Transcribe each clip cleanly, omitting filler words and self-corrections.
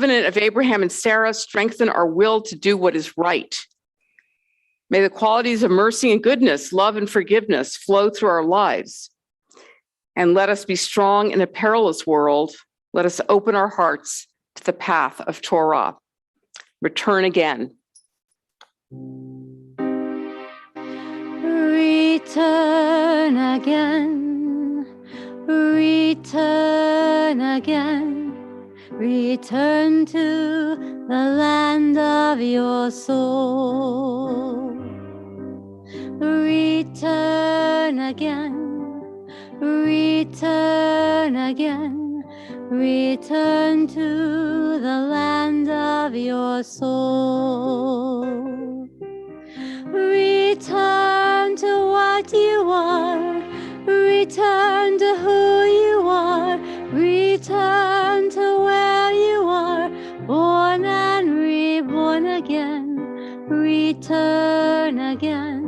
covenant of Abraham and Sarah strengthen our will to do what is right. May the qualities of mercy and goodness, love and forgiveness flow through our lives. And let us be strong in a perilous world. Let us open our hearts to the path of Torah. Return again. Return again. Return again. Return to the land of your soul. Return again. Return again. Return to the land of your soul. Return to what you are. Return to who you are. Return to where you are. Born and reborn again. Return again.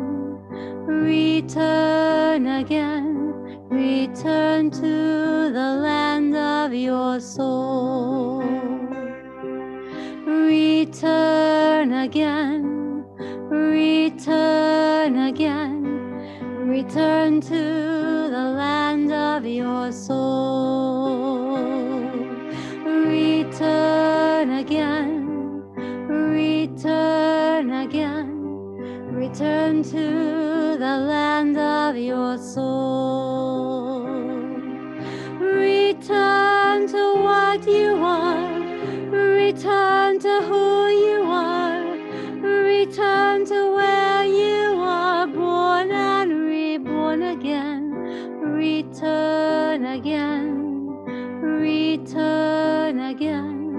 Return again. Return to the land of your soul. Return again. Return again. Return to the land of your soul. Return again. Return again. Return to the land of your soul. Return to what you are. Return to who you are. Return to where you are. Born and reborn again. Return again. Return again.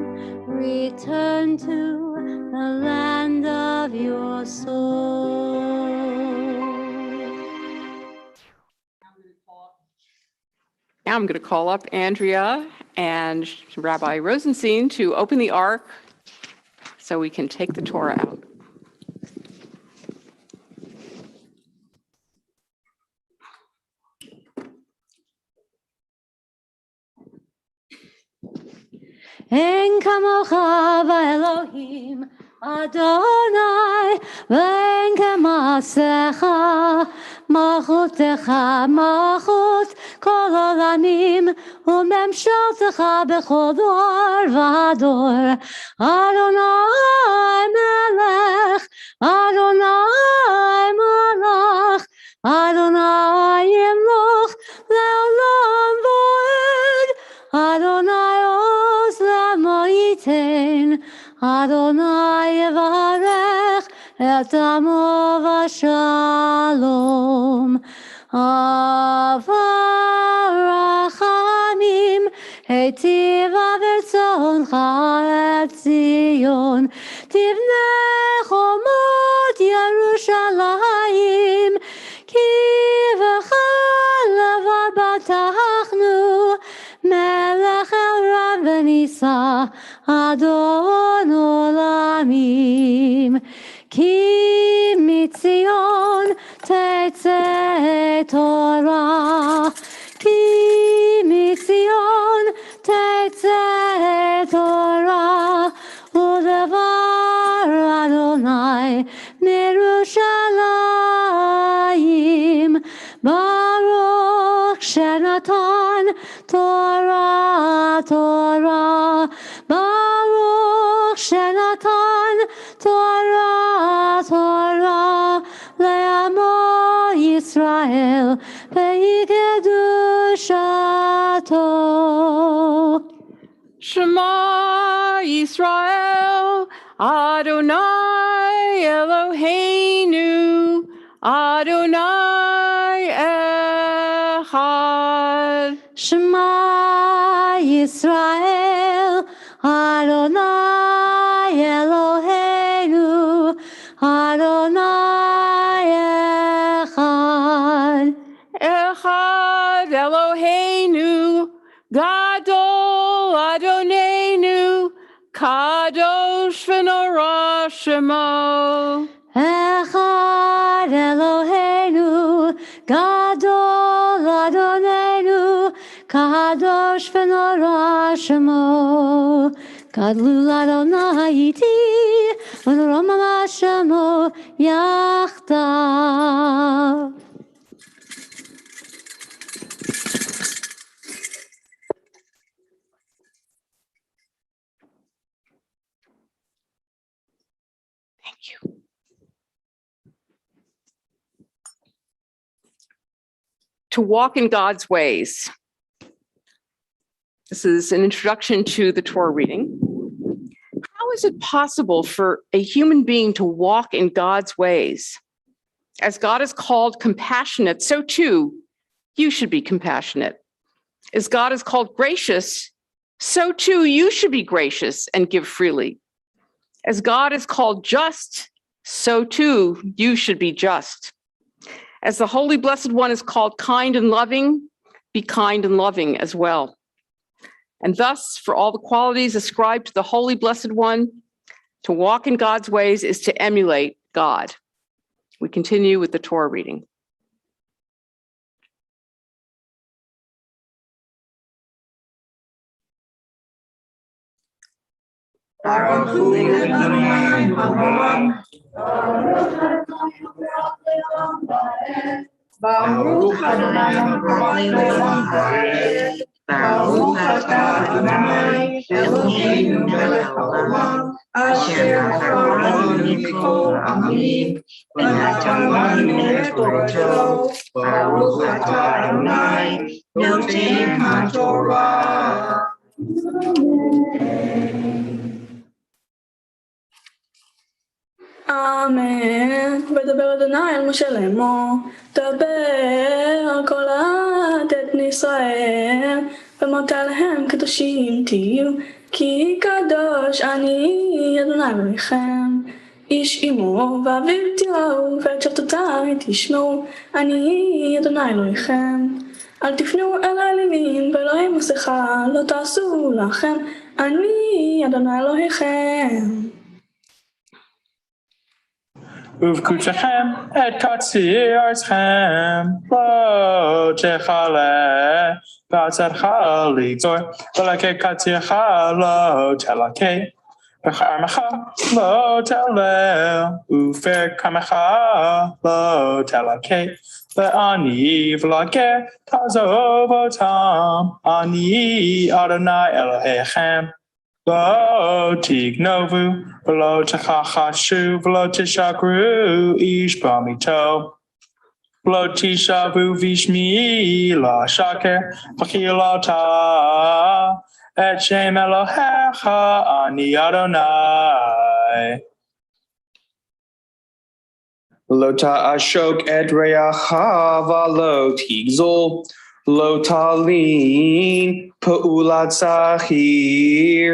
Return to the land of your soul. Now I'm going to call up Andrea and Rabbi Rosenstein to open the ark so we can take the Torah out. En kamocha v'Elohim Adonai v'en kamasecha malchutecha malchut kol olamim u'memshaltecha b'chol dor v'dor Adonai melech Adonai malach Adonai yimloch le'olam v'ed Adonai oz lamoyitein Adonai yevarech et amo v'shalom avarachamim heitiva v'tzoncha et Zion tivne chomot Yerushalayim ki v'chalav batachnu melech el Rav v'nisa Adon olamim ki mitzion tetzeh Torah ki mitzion tetzeh Torah u'devar Adonai mirushalayim Baruch shenatan Torah Torah Baruch shenatan Torah Torah le'amo Yisrael ve'kedushato Shema Yisrael Adonai Eloheinu Adonai Echad. Shema Yisrael Adonai Eloheinu Adonai Echad. Echad Eloheinu Gadol Adonenu Kadosh v'norah Shemo. Echad Eloheinu Gadol Adonenu Kadosh v'norah Shemo. גדלו לאדוני איתי, ונרומם שמו יחדיו. Thank you. To walk in God's ways. This is an introduction to the Torah reading. How is it possible for a human being to walk in God's ways? As God is called compassionate, so too you should be compassionate. As God is called gracious, so too you should be gracious and give freely. As God is called just, so too you should be just. As the Holy Blessed One is called kind and loving, be kind and loving as well. And thus, for all the qualities ascribed to the Holy Blessed One, to walk in God's ways is to emulate God. We continue with the Torah reading. Baruch Hu Adonai Haolam, Baruch Adonai Haolam, Baruch Adonai Eloheinu melech haolam, asher baranu mikol amim, v'natan lanu et Torato. Baruch atah Adonai noten haTorah. אמן. ודבר אדוני אל משה לאמור, דבר על כל העם את ישראל, ואמרת להם קדושים תהיו, כי קדוש אני אדוני אלוהיכם. איש אמו ואביו תיראו, ואת שבתותיי תשמעו, אני אדוני אלוהיכם. אל תפנו אל האלילים, ואלוהי מסכה לא תעשו לכם, אני אדוני אלוהיכם. ובקודשכם את קציר ארצכם, לא תכלה, בעצתך לגזור, ולקה קצירך לא תלקה, וכרמך לא תלל, ופרקמך לא תלקה, לעני ולגר תעזוב אותם, אני אדוני אלוהיכם. לא תגנובו, ולא תכחשו, ולא תשקרו איש בעמיתו. ולא תשבו בשמי לשקר, וכילתה את שם אלוהיך, אני אדוני. לא תעשוק את רעך ולא תגזול, לא תלין פעולת שכיר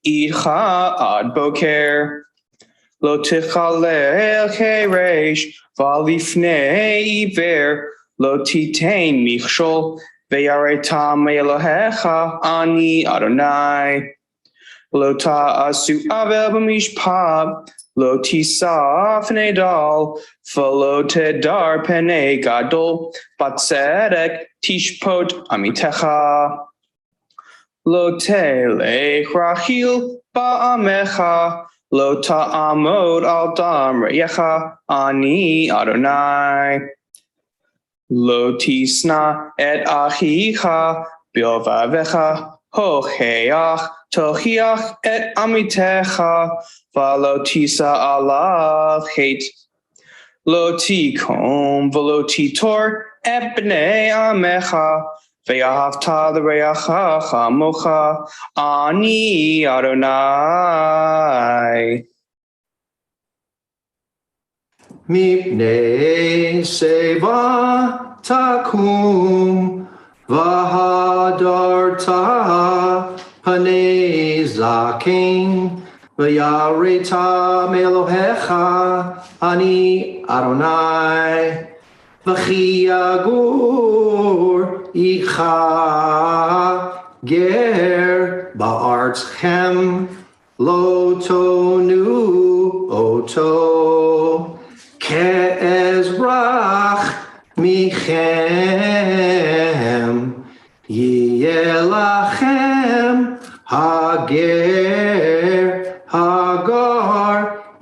איתך עד בוקר. לא תחלל חירש ולפני עיוור, לא תיתן מכשול, ויראת מאלוהיך אני אדוני. לא תעשו עוול במשפט, לא תישא פני דל, ולא תדר פני גדול, בצדק תשפוט עמיתך. לא תלך רכיל בעמך, לא תעמוד על דם רעך, אני אדוני. לא תשנא את אחיך בלבבך, תוכיח את עמיתך, ולא תישא עליו חטא. לא תיקום ולא תיטור את בני עמך, ואהבת לרעך כמוך, אני אדוני. מפני שיבה תקום, והדרת פני זקן, ויראת מאלוהיך אני אדוני. וכי יגור איתך גר בארצכם, לא תונו אותו, כאזרח מכם, יהיה לכם הגר.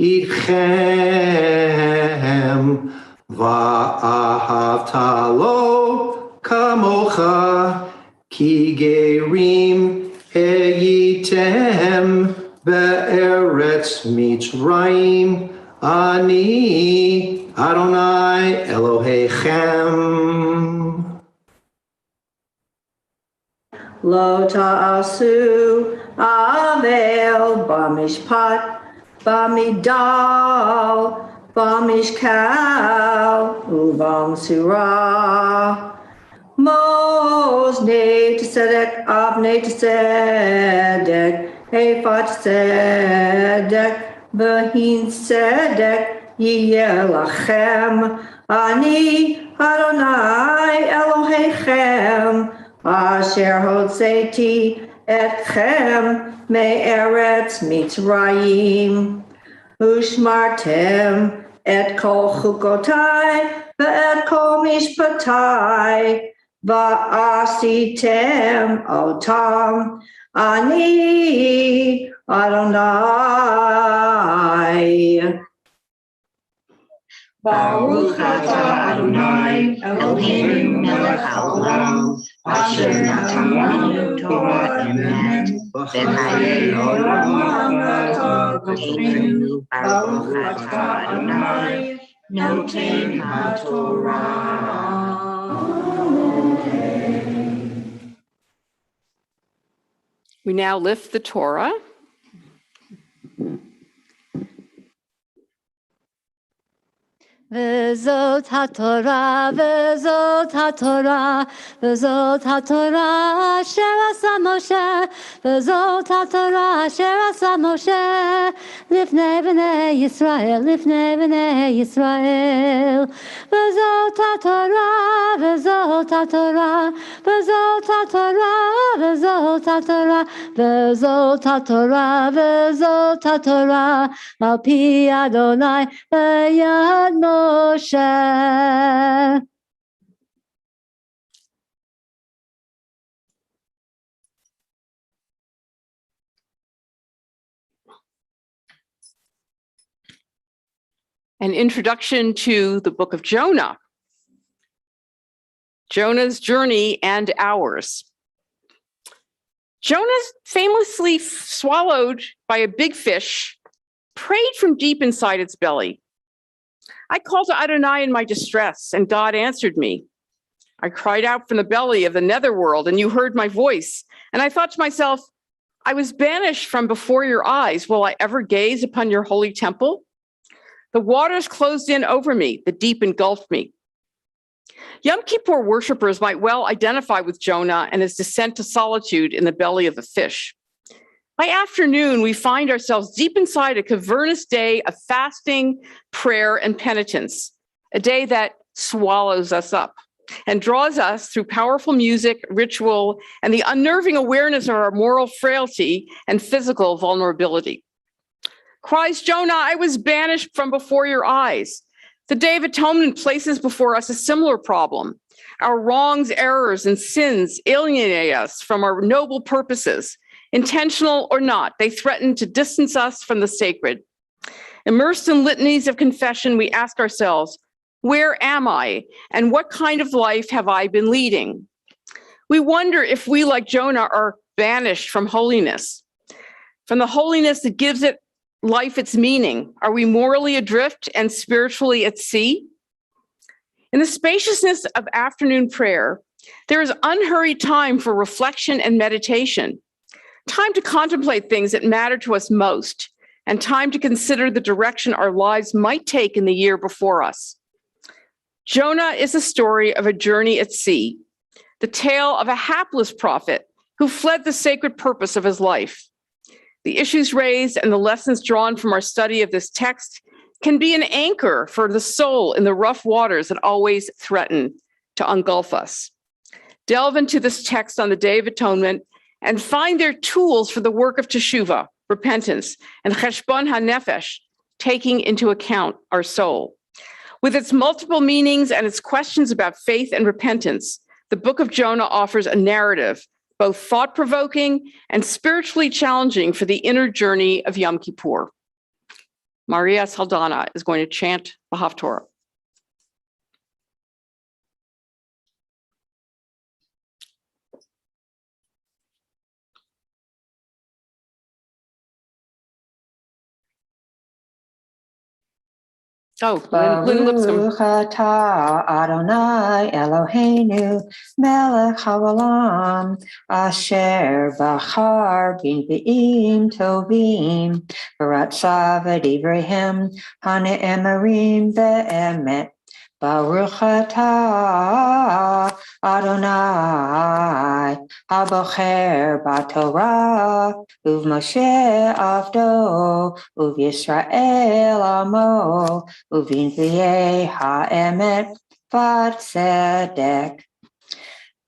Idchem va'ahavta lo kamocha ki gerim heyitem be'eretz Mitzrayim ani Adonai Elohechem. Lo ta'asu avel b'mishpat b'midal b'mishkal u'b'msurah. Mos ne'tesedek av ne'tesedek efat tzedek v'hin tzedek yiyeh lachem ani Adonai Elohechem asher hotzeti etchem me'eretz Mitzrayim ushmartem et kol chukotai ve'et kol mishpatai va'asitem otam ani Adonai. Baruch atah Adonai Eloheinu melech haolam asher natan lanu Torah emet v'chayei olam ha'Eloheinu Baruch atah Adonai noten haTorah. We now lift the Torah. V'zot haTorah, v'zot haTorah, v'zot haTorah asher asa Moshe, v'zot haTorah asher asa Moshe, lifnei b'nei Yisrael, lifnei b'nei Yisrael. V'zot haTorah, v'zot haTorah, v'zot haTorah, v'zot haTorah, v'zot haTorah, v'zot haTorah, al pi Adonai v'yad Moshe. An introduction to the book of Jonah. Jonah's journey and ours. Jonah's famously swallowed by a big fish, prayed from deep inside its belly. I called to Adonai in my distress, and God answered me. I cried out from the belly of the netherworld, and you heard my voice. And I thought to myself, I was banished from before your eyes. Will I ever gaze upon your holy temple? The waters closed in over me, the deep engulfed me. Yom Kippur worshipers might well identify with Jonah and his descent to solitude in the belly of the fish. By afternoon, we find ourselves deep inside a cavernous day of fasting, prayer, and penitence, a day that swallows us up and draws us through powerful music, ritual, and the unnerving awareness of our moral frailty and physical vulnerability. Cries Jonah, I was banished from before your eyes. The Day of Atonement places before us a similar problem. Our wrongs, errors, and sins alienate us from our noble purposes. Intentional or not, they threaten to distance us from the sacred. Immersed in litanies of confession, we ask ourselves, where am I? And what kind of life have I been leading? We wonder if we, like Jonah, are banished from holiness, from the holiness that gives it life its meaning. Are we morally adrift and spiritually at sea? In the spaciousness of afternoon prayer, there is unhurried time for reflection and meditation, time to contemplate things that matter to us most, and time to consider the direction our lives might take in the year before us. Jonah is a story of a journey at sea, the tale of a hapless prophet who fled the sacred purpose of his life. The issues raised and the lessons drawn from our study of this text can be an anchor for the soul in the rough waters that always threaten to engulf us. Delve into this text on the Day of Atonement and find their tools for the work of teshuvah, repentance, and cheshbon hanefesh, taking into account our soul. With its multiple meanings and its questions about faith and repentance, the book of Jonah offers a narrative, both thought-provoking and spiritually challenging for the inner journey of Yom Kippur. Maria Saldana is going to chant the Haftorah. Oh, Lynn Lipscomb. Baruch atah Adonai Eloheinu melech haolam asher bachar b'nvi'im tovim v'ratza v'divrehem hane'emarim be'emet. Baruch atah Adonai habocher b'Torah u'v'Moshe avdo u'v'Yisrael amo Uvinviye ha'emet v'tzedek.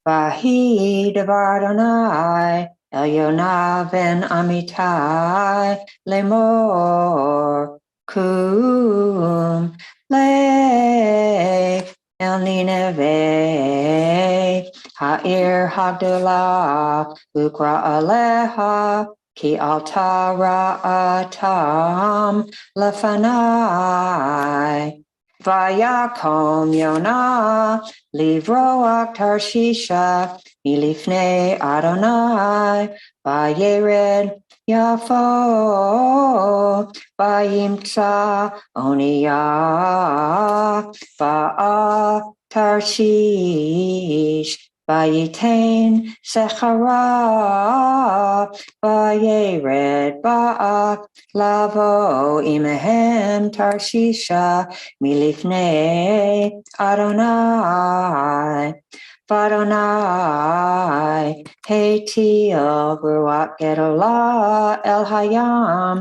Vahi devar Adonai el Yonah ben Amitai lemor kum le el Nineveh ha'ir hagdolah ukra aleha ki alta ra'atam lefanai. Vayakom Yonah livroach Tarshisha milifnei Adonai vayered yafo vayimtza oniyah va'a Tarshish vayitain sechara vayered ba'a lavo imehem Tarshisha milifnei Adonai V'Adonai Heitio Ruach Gedolah El Hayam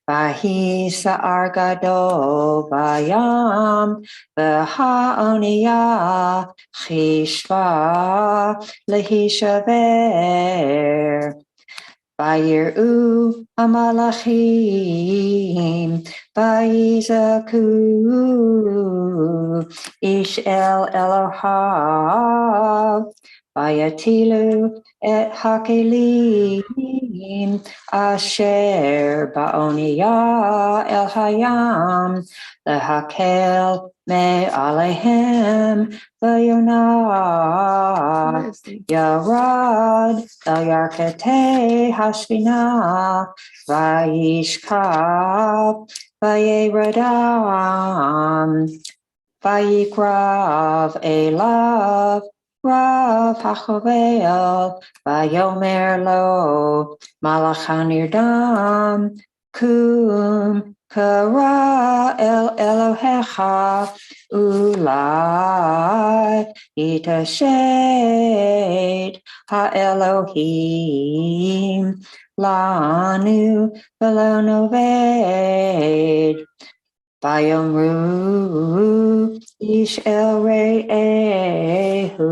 Vahi Sa'ar Gadol Vayam V'Ha'oniyah Chishva Lehishaver Vayiru Hamalachim Vayizaku Ish El Elohav Vayatilu Et Hakelim Asher Ba'oniyah El Hayam Lehakel Me Alehem Vayonah Yarad El Yarkete Hashvina Vayishkav Vayeradam Vayikrav Elav Rav Hachovel Vayomer Lo Malachanirdam Kum Kara El Elohecha Ulai Itashet Ha-Elohim Lanu Velo Noved Vayomru Ish El Re'ehu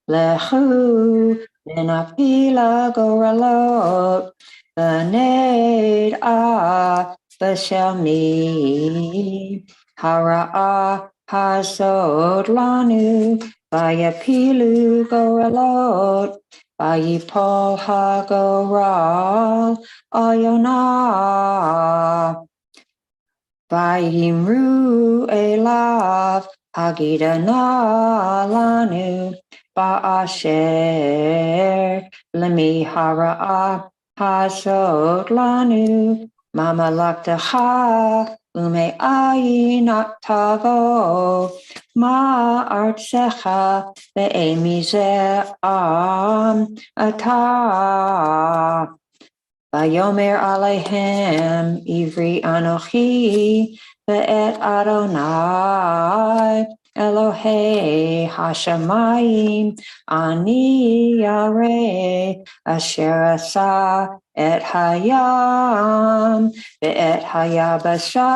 Lechu Lenapila Goralot V'ned A V'shelmi Hara'a Hazod Lanu Vayapilu Goralot Vayipol Hagoral Ayonah Vayimru Elav Hagidana Lanu Ba'asher Lemi Hara'a Hazod Lanu Mama Laktacha Ume Ayin Tavo Ma Artsecha Ve'emize Am Ata Vayomer Alehem Ivri Anochi Ve'et Adonai Elohei Hashamayim Ani Yareh Asher Asa Et Hayam Ve'et Hayabasha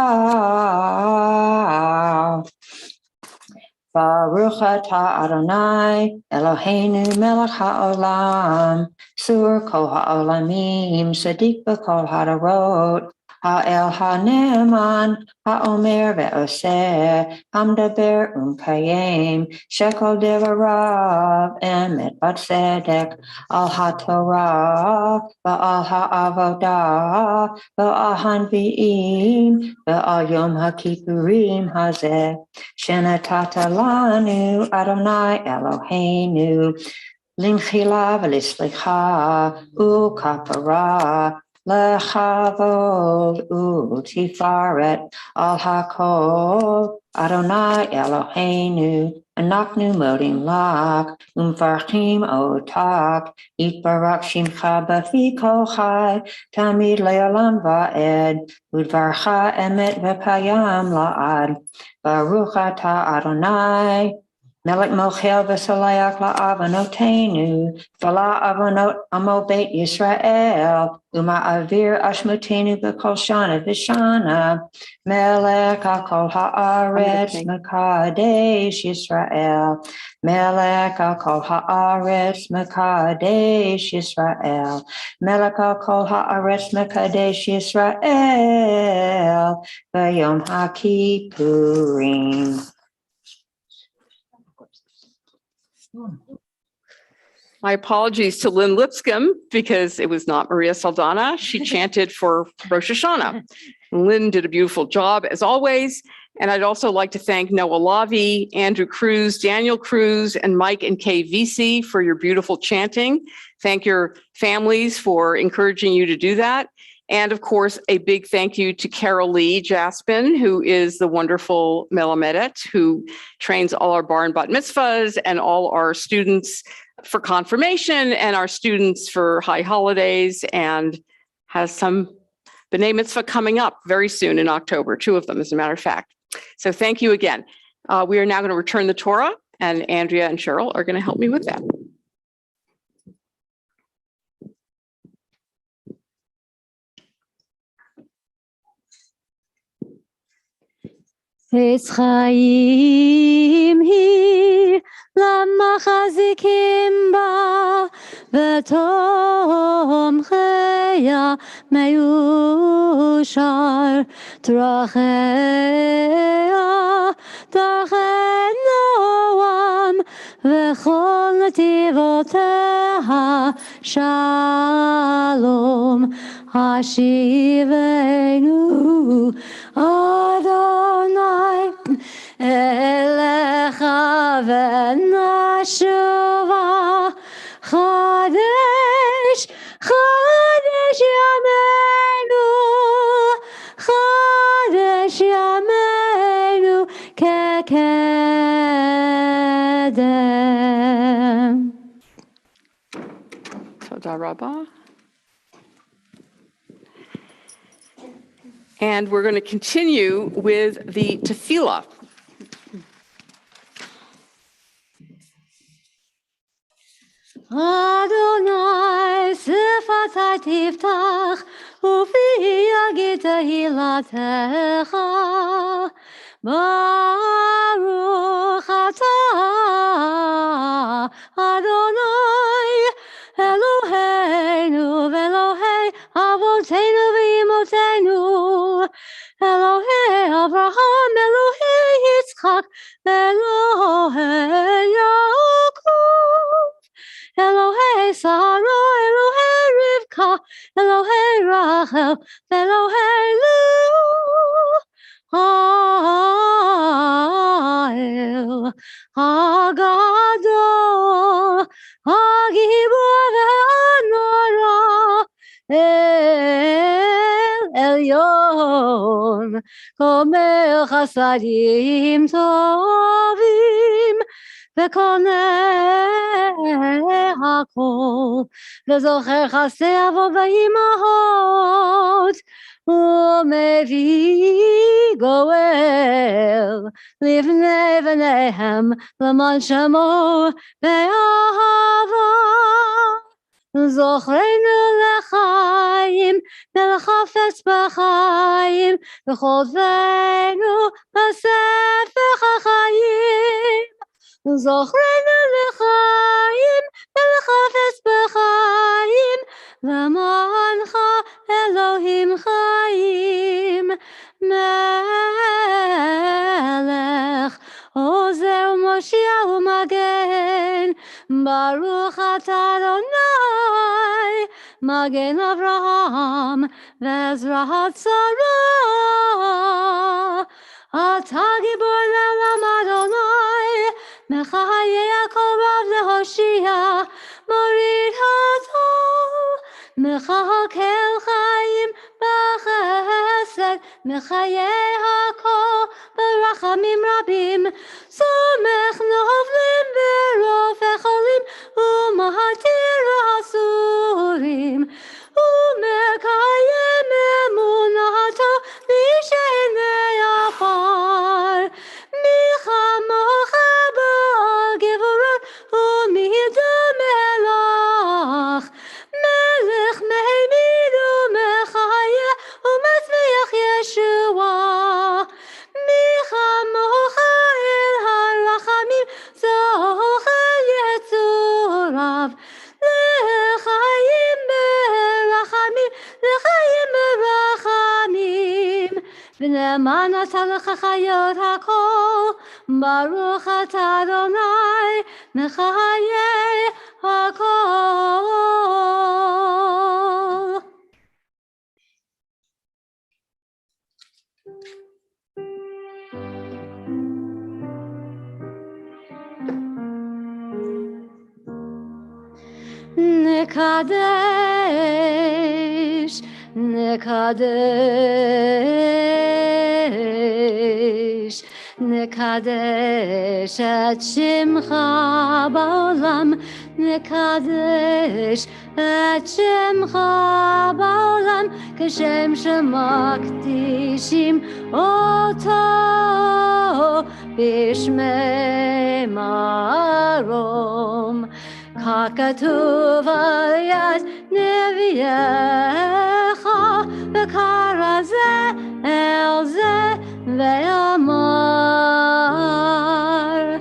Baruch atah Adonai Eloheinu melech haolam Sur kol haolamim Sadiq b'kol hadarot ha'el ha'neman, ha'omer ve'oseh, hamdaber kayem, shekel devarav, emet bat tzedek, al ha'torah, va'al ha'avodah, va'al hanvi'im, va'al yom ha'kippurim hazeh, shenatata lanu Adonai Eloheinu, Limchila v'lislicha u'kapara lechavod u'tifaret al hakol Adonai Eloheinu anachnu modim lach umfarchim otak yitbarak shimcha b'fi kol chai tamid le'olam va'ed udvarcha emet v'payam la'ad Baruch atah Adonai Melech mochel v'soleach la'avonotenu, v'la avonot amo beit Yisrael, uma'avir ashmotenu b'kol shana v'shana, Melech al ha'aretz mekadesh Yisrael, Melech al ha'aretz mekadesh Yisrael, Melech al ha'aretz mekadesh Yisrael, v'yom ha'kippurim. My apologies to Lynn Lipscomb because it was not Maria Saldana. She chanted for Rosh Hashanah. Lynn did a beautiful job as always. And I'd also like to thank Noah Lavi, Andrew Cruz, Daniel Cruz, and Mike and Kay Vesey for your beautiful chanting. Thank your families for encouraging you to do that. And of course, a big thank you to Carol Lee Jaspin, who is the wonderful Melamedet, who trains all our bar and bat mitzvahs and all our students for confirmation and our students for high holidays, and has some B'nai Mitzvah coming up very soon in October, 2 of them, as a matter of fact. So thank you again. We are now going to return the Torah, and Andrea and Cheryl are going to help me with that. Etz chaim hi lamachazikim ba v'tom cheya meyushar drachea darchei noam v'chol netivoteha shalom hashivenu Adonai elecha v'nashuva Chadesh Chadesh yameinu Chadesh yameinu kekedem. Toda Rabbah. And we're going to continue with the tefillah. Adonai sifatai tiftach ufi yagid tehilatecha Baruch atah Adonai Eloheinu v'Elohei Avoteinu v'Imotenu Elohei Avraham Elohei Yitzchak Elohei Yaakov Elohei Sarah Elohei Rivka Elohei Rachel Elohei Leu Ha'el Hagadol Hagibor ve'anora El Elyon Gomer chasadim tovim Ve'koneh hakol Ve'zocher chasei avot v'imahot U'mevi goel Livnei v'neihem L'man shemo ve'ahava Zochreinu l'chaim Melchafetz b'chaim V'chodveinu b'sefer ha'chaim Zochreinu l'chaim Melchafetz b'chaim L'mancha Elohim chaim מלך, עוזר ומושיע ומגן, ברוך אתה אדוני, מגן אברהם ועזרא צרה. אתה גיבור לעולם אדוני, מחיי יעקב רב להושיע, מוריד הטוב, מחכה חיים בחסד, מחיי הכל ברחמים רבים, סומך נובלים ברופא חולים, ומתיר אסורים, ומקיים אמונתו משעיני עפר. מי כמוך בעל גבורות ומידה מלך, מלך מהימין ומחיה ומצמיח ישועה. מי כמוך אל הרחמים זוכה יצוריו, לחיים ברחמים, לחיים ברחמים. ונאמן אתה לך חיות הכל, ברוך אתה אדוני מחיי הכל. נקדש, נקדש, נקדש את שמך בעולם, נקדש את שמך בעולם, כשם שמקדישים אותו בשמי מרום. כך כתוב על יד נביאך, וקרא זה אל זה ואמר,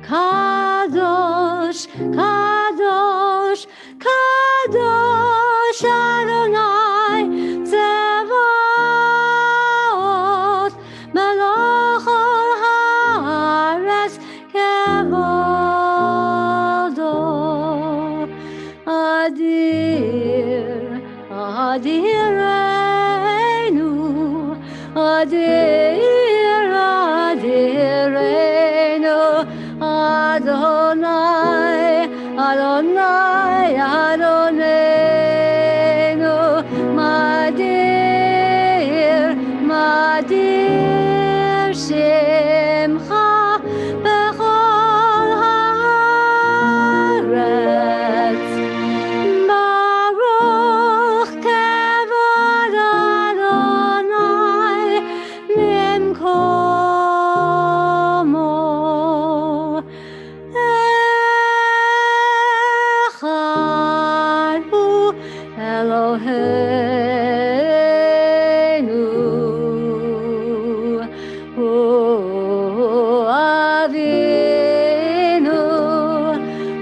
קדוש, קדוש, קדוש אדוני צבאות, מלך כל הארץ כבודו. אדיר, אדירנו, אדיר, אדירנו, אדוני, אדוני, אדוננו, מדיר, מדיר שמך בכל הארץ. ברוך כבוד אדוני ממקומו. אחד הוא אלוהינו, הוא אבינו,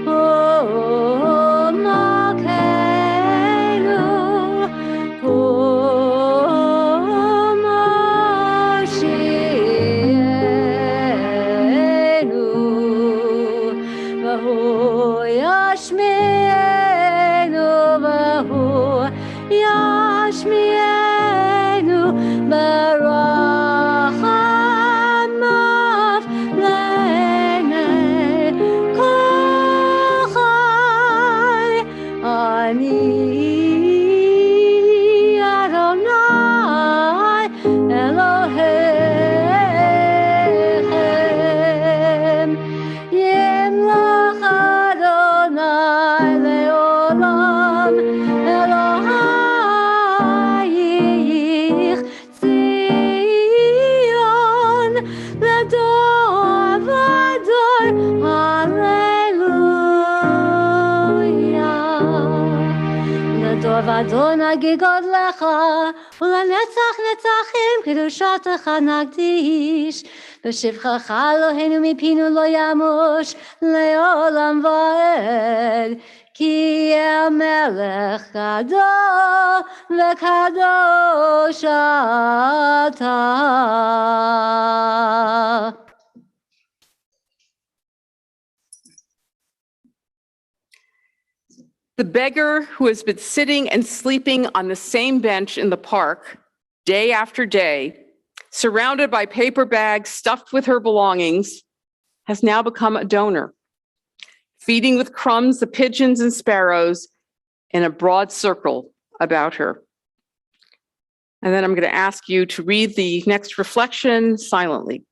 הוא מלכנו, הוא מושיענו, והוא ישמיענו, והוא ישמיענו ברחמיו לעיני כל חי. אני אדוני אלוהיכם, ימלך אדוני לעולם, אלוהיך ציון לדור ודור, הללויה. לדור ודור נגיד גודלך, ולנצח נצחים קדושתך נקדיש. בשבחך אלוהינו מפינו לא ימוש לעולם ועד, כי המלך גדול וקדוש אתה. The beggar who has been sitting and sleeping on the same bench in the park day after day, surrounded by paper bags stuffed with her belongings, has now become a donor, feeding with crumbs the pigeons and sparrows in a broad circle about her. And then I'm going to ask you to read the next reflection silently.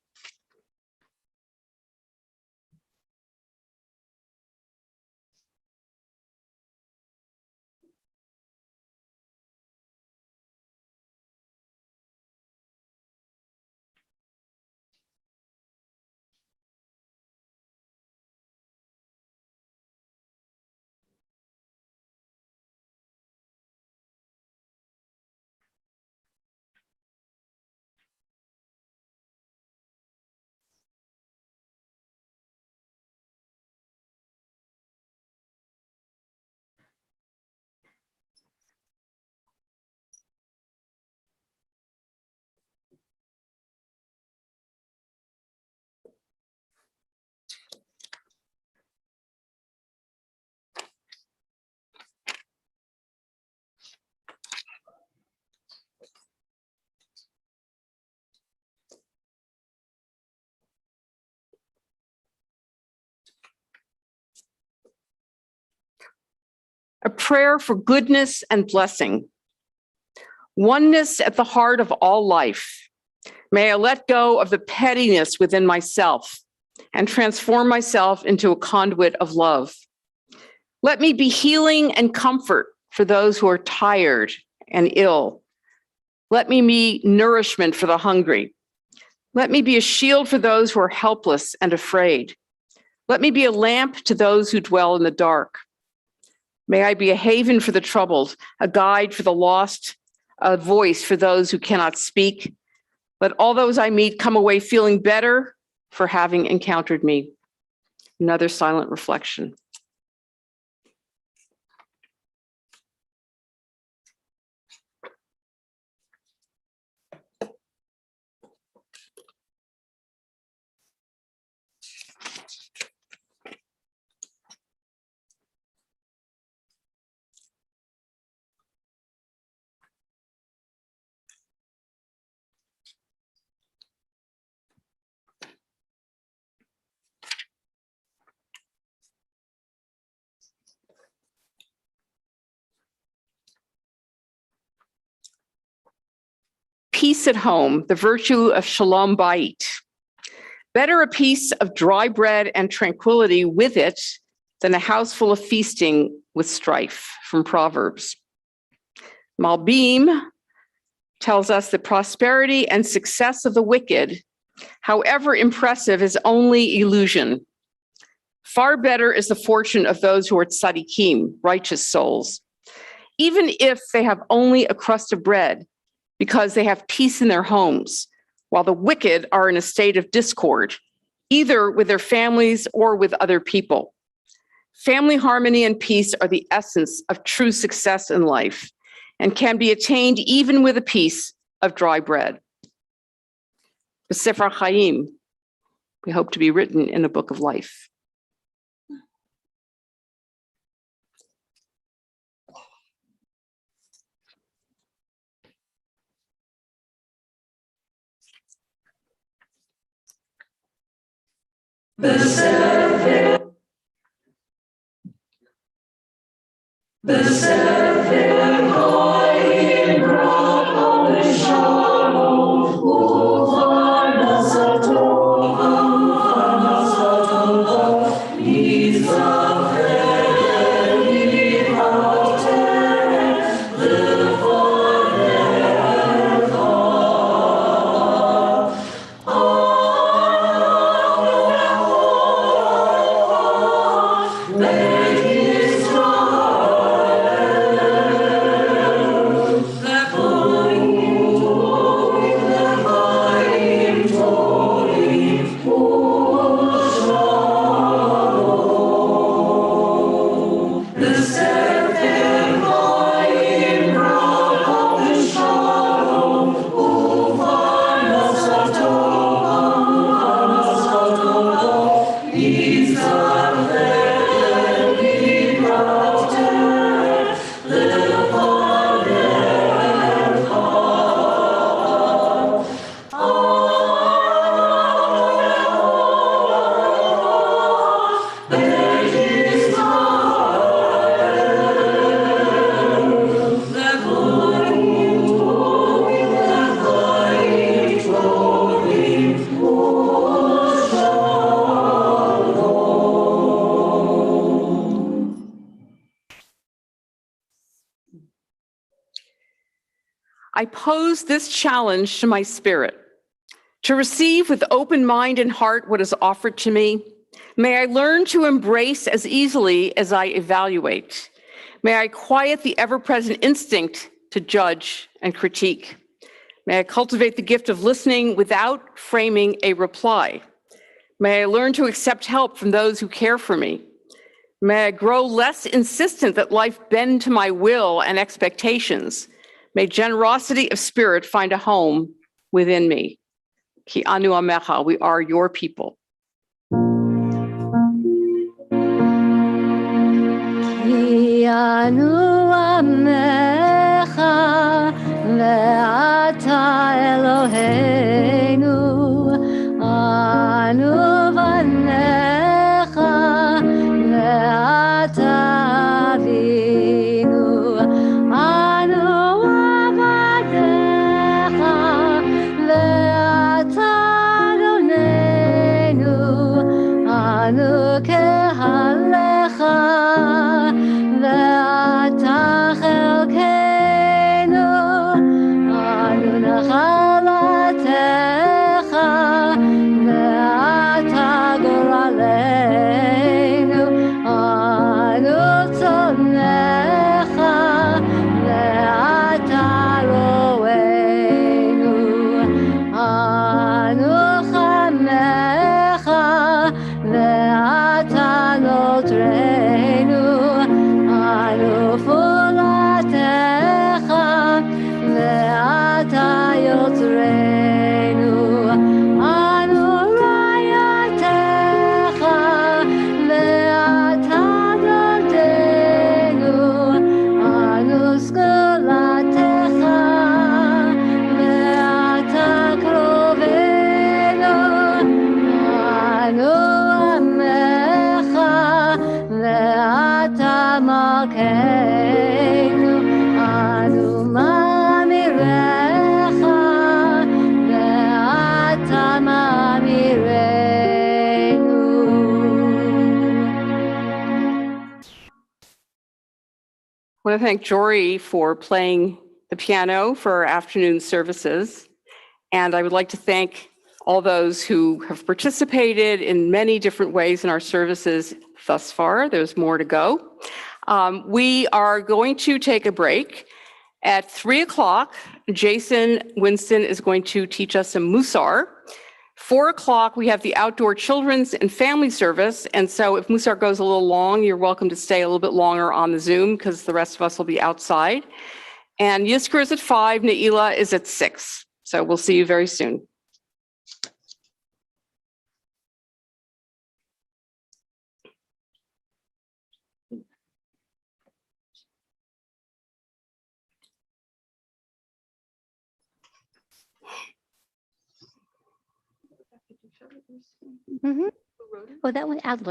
A prayer for goodness and blessing. Oneness at the heart of all life. May I let go of the pettiness within myself and transform myself into a conduit of love. Let me be healing and comfort for those who are tired and ill. Let me be nourishment for the hungry. Let me be a shield for those who are helpless and afraid. Let me be a lamp to those who dwell in the dark. May I be a haven for the troubled, a guide for the lost, a voice for those who cannot speak. Let all those I meet come away feeling better for having encountered me. Another silent reflection. Peace at home, the virtue of shalom bayit. Better a piece of dry bread and tranquility with it than a house full of feasting with strife, from Proverbs. Malbim tells us that prosperity and success of the wicked, however impressive, is only illusion. Far better is the fortune of those who are tzaddikim, righteous souls. Even if they have only a crust of bread, because they have peace in their homes, while the wicked are in a state of discord, either with their families or with other people. Family harmony and peace are the essence of true success in life and can be attained even with a piece of dry bread. B'Sefer Chaim, we hope to be written in a book of life. pose this challenge to my spirit, to receive with open mind and heart what is offered to me. May I learn to embrace as easily as I evaluate. May I quiet the ever-present instinct to judge and critique. May I cultivate the gift of listening without framing a reply. May I learn to accept help from those who care for me. May I grow less insistent that life bend to my will and expectations. May generosity of spirit find a home within me. Ki anu amecha, we are your people. Ki anu amecha ve'ata Eloheinu, anu vanecha ve'ata avinu, anu avadecha ve'ata Adonenu, anu kehalecha ve'ata chelkenu, anu nachalatecha ve'ata goralenu, anu tzonecha ve'ata roenu, anu chamecha ve'ata notrenu, anu fulatecha ve'ata yotzrenu, anu rayatecha ve'ata dodenu, anu skulatecha ve'ata krovenu, anu amecha ve'ata malkeinu, anu mamirecha ve'ata mamirenu. I want to thank Jory for playing the piano for our afternoon services. And I would like to thank all those who have participated in many different ways in our services thus far. There's more to go. We are going to take a break. At 3:00, Jason Winston is going to teach us some Musar. 4:00, we have the outdoor children's and family service. And so if Musar goes a little long, you're welcome to stay a little bit longer on the Zoom because the rest of us will be outside. And Yizkor is at 5, Ne'ilah is at 6. So we'll see you very soon. Oh, that one Adler.